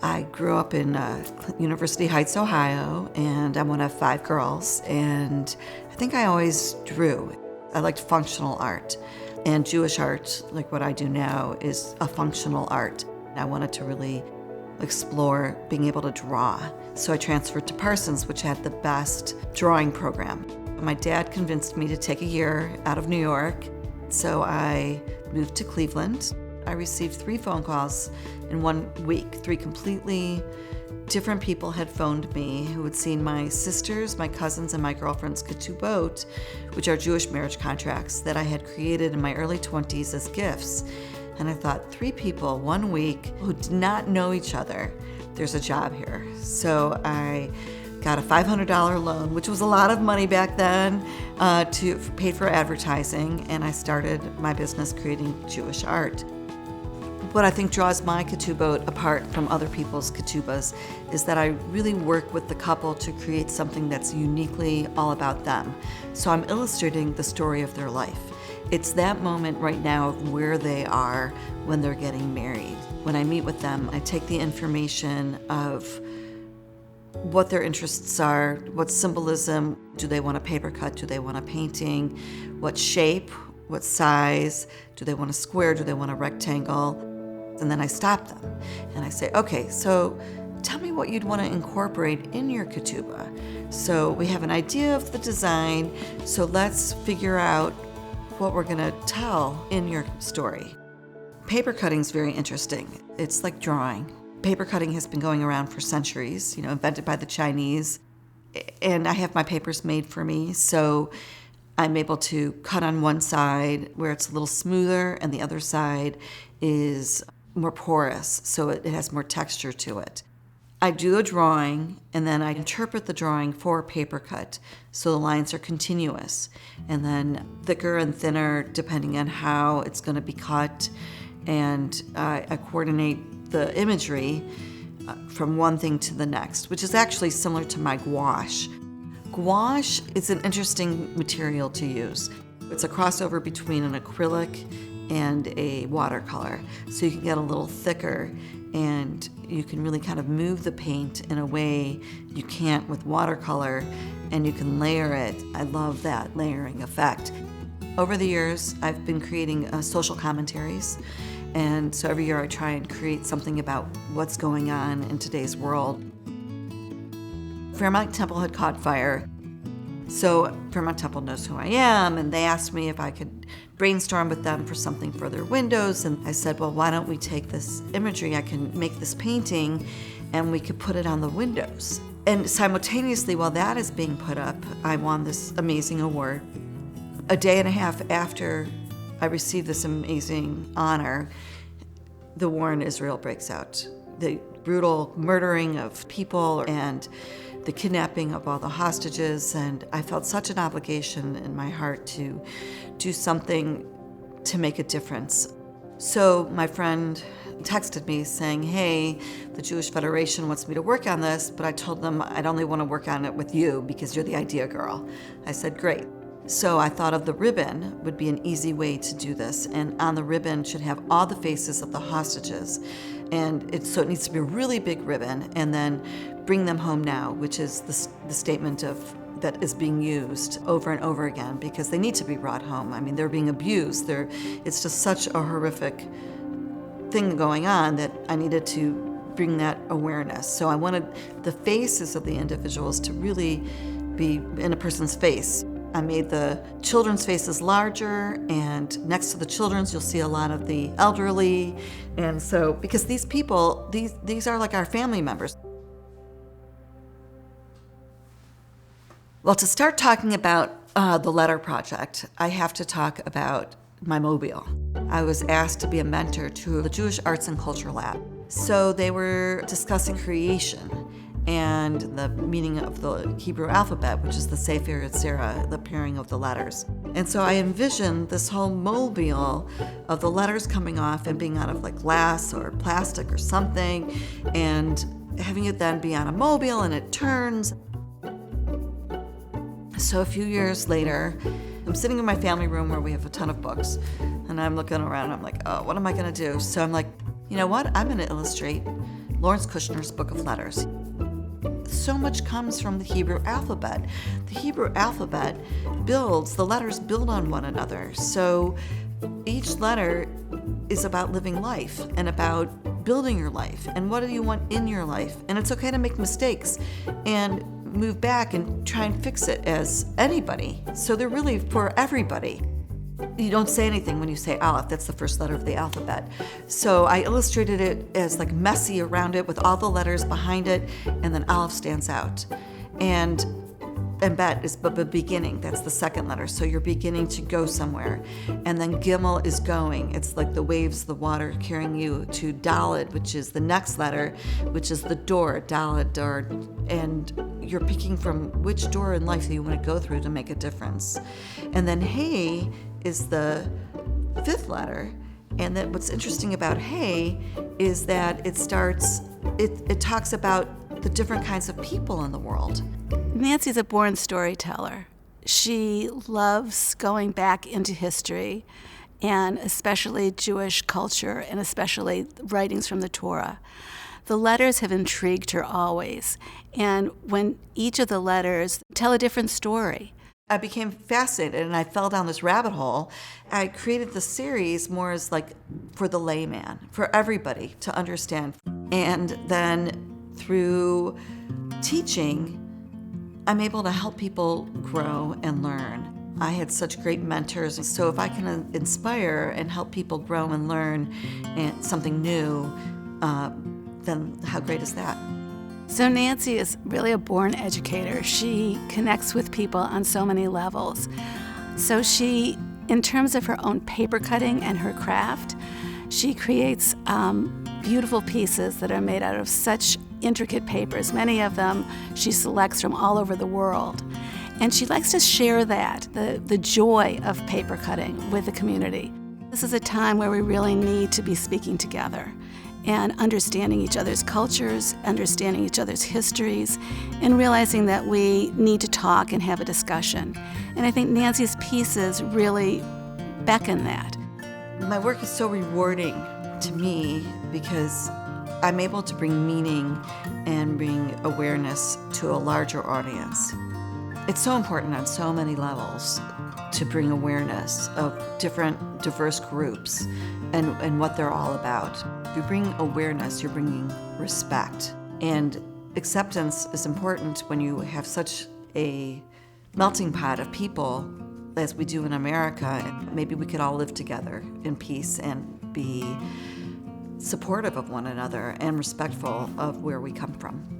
I grew up in University Heights, Ohio, and I'm one of 5 girls, and I think I always drew. I liked functional art, and Jewish art, like what I do now, is a functional art. I wanted to really explore being able to draw. So I transferred to Parsons, which had the best drawing program. My dad convinced me to take a year out of New York, so I moved to Cleveland. I received 3 phone calls in 1 week. 3 completely different people had phoned me who had seen my sisters, my cousins, and my girlfriend's ketubot, which are Jewish marriage contracts that I had created in my early 20s as gifts. And I thought, 3 people, 1 week, who did not know each other, there's a job here. So I got a $500 loan, which was a lot of money back then, to pay for advertising, and I started my business creating Jewish art. What I think draws my ketubot apart from other people's ketubas is that I really work with the couple to create something that's uniquely all about them. So I'm illustrating the story of their life. It's that moment right now of where they are when they're getting married. When I meet with them, I take the information of what their interests are, what symbolism, do they want a paper cut, do they want a painting, what shape, what size, do they want a square, do they want a rectangle? And then I stop them and I say, okay, so tell me what you'd want to incorporate in your ketubah. So we have an idea of the design, so let's figure out what we're going to tell in your story. Paper cutting is very interesting. It's like drawing. Paper cutting has been going around for centuries, invented by the Chinese. And I have my papers made for me, so I'm able to cut on one side where it's a little smoother and the other side is more porous, so it has more texture to it. I do a drawing, and then I interpret the drawing for paper cut, so the lines are continuous, and then thicker and thinner depending on how it's going to be cut, and I coordinate the imagery from one thing to the next, which is actually similar to my gouache. Gouache is an interesting material to use. It's a crossover between an acrylic and a watercolor, so you can get a little thicker and you can really kind of move the paint in a way you can't with watercolor, and you can layer it. I love that layering effect. Over the years, I've been creating social commentaries, and so every year I try and create something about what's going on in today's world. Fairmont Temple had caught fire, so Fairmont Temple knows who I am, and they asked me if I could brainstorm with them for something for their windows, and I said, well, why don't we take this imagery, I can make this painting, and we could put it on the windows. And simultaneously, while that is being put up, I won this amazing award. A day and a half after I received this amazing honor, the war in Israel breaks out. The brutal murdering of people and the kidnapping of all the hostages, and I felt such an obligation in my heart to do something to make a difference. So my friend texted me saying, hey, the Jewish Federation wants me to work on this, but I told them I'd only want to work on it with you because you're the idea girl. I said, great. So I thought of the ribbon would be an easy way to do this, and on the ribbon should have all the faces of the hostages. And so it needs to be a really big ribbon, and then bring them home now, which is the statement that is being used over and over again because they need to be brought home. I mean, they're being abused. It's just such a horrific thing going on that I needed to bring that awareness. So I wanted the faces of the individuals to really be in a person's face. I made the children's faces larger, and next to the children's you'll see a lot of the elderly. And so, because these people, these are like our family members. Well, to start talking about the letter project, I have to talk about my mobile. I was asked to be a mentor to the Jewish Arts and Culture Lab. So they were discussing creation and the meaning of the Hebrew alphabet, which is the Sefer Yetzirah, the pairing of the letters. And so I envisioned this whole mobile of the letters coming off and being out of like glass or plastic or something, and having it then be on a mobile and it turns. So a few years later, I'm sitting in my family room where we have a ton of books, and I'm looking around and I'm like, oh, what am I gonna do? So I'm like, you know what? I'm gonna illustrate Lawrence Kushner's Book of Letters. So much comes from the Hebrew alphabet. The Hebrew alphabet the letters build on one another. So each letter is about living life and about building your life and what do you want in your life. And it's okay to make mistakes and move back and try and fix it as anybody. So they're really for everybody. You don't say anything when you say Aleph. That's the first letter of the alphabet. So I illustrated it as like messy around it with all the letters behind it, and then Aleph stands out. And Bet is the beginning. That's the second letter. So you're beginning to go somewhere. And then Gimel is going. It's like the waves, the water carrying you to Daled, which is the next letter, which is the door, Daled, door. And you're picking from which door in life that you want to go through to make a difference. And then Hey is the fifth letter. And then what's interesting about Hey is that it talks about the different kinds of people in the world. Nancy's a born storyteller. She loves going back into history, and especially Jewish culture, and especially writings from the Torah. The letters have intrigued her always, and when each of the letters tell a different story. I became fascinated and I fell down this rabbit hole. I created the series more as like for the layman, for everybody to understand. And then through teaching, I'm able to help people grow and learn. I had such great mentors, so if I can inspire and help people grow and learn something new, then how great is that? So Nancy is really a born educator. She connects with people on so many levels. So she, in terms of her own paper cutting and her craft, she creates beautiful pieces that are made out of such intricate papers. Many of them she selects from all over the world. And she likes to share that, the joy of paper cutting with the community. This is a time where we really need to be speaking together and understanding each other's cultures, understanding each other's histories, and realizing that we need to talk and have a discussion. And I think Nancy's pieces really beckon that. My work is so rewarding to me because I'm able to bring meaning and bring awareness to a larger audience. It's so important on so many levels to bring awareness of different diverse groups and what they're all about. If you bring awareness, you're bringing respect. And acceptance is important when you have such a melting pot of people as we do in America. Maybe we could all live together in peace and be supportive of one another and respectful of where we come from.